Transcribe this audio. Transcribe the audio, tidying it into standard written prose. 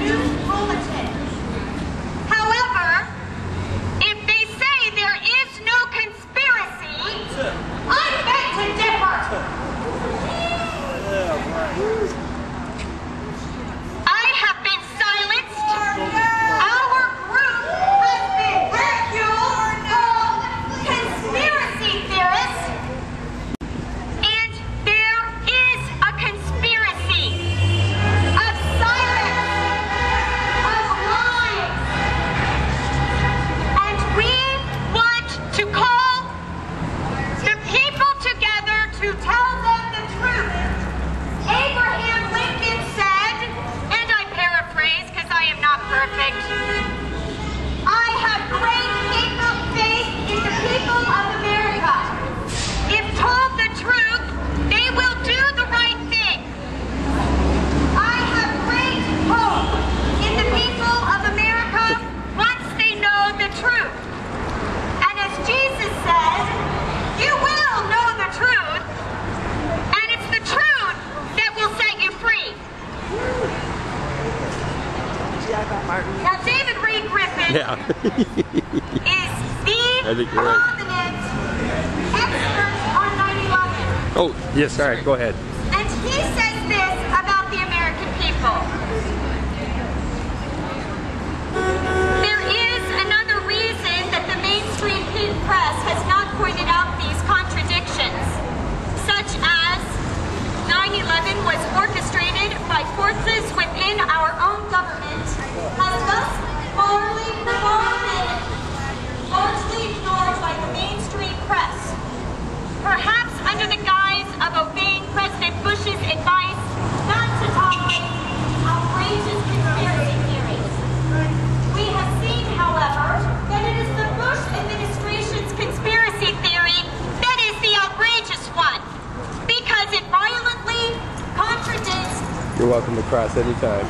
news bulletin. However, if they say there is no conspiracy, I beg to differ. I have been silenced. Our group has been ridiculed, called conspiracy theorists. And there is a conspiracy of silence, of lies. And we want to call the people together to tell them the truth. Abraham Lincoln said, and I paraphrase because I am not perfect, I have great faith in the people of America. If told the truth, they will do the right thing. I have great hope in the people of America once they know the truth. And as Jesus said, you will know the truth, and it's the truth that will set you free. Now, David Reed Griffin is the prominent expert on 9/11. Oh, yes, all right, go ahead. And he says this about the American people. There is another reason that the mainstream press has not pointed out these contradictions, such as 9/11 was orchestrated by forces within our own government, has thus far been largely ignored by the mainstream press, perhaps under the guise of obeying President Bush's advice not to tolerate outrageous conspiracy theories. We have seen, however, that it is the Bush administration's conspiracy theory that is the outrageous one, because it violently contradicts. You're welcome to cross anytime.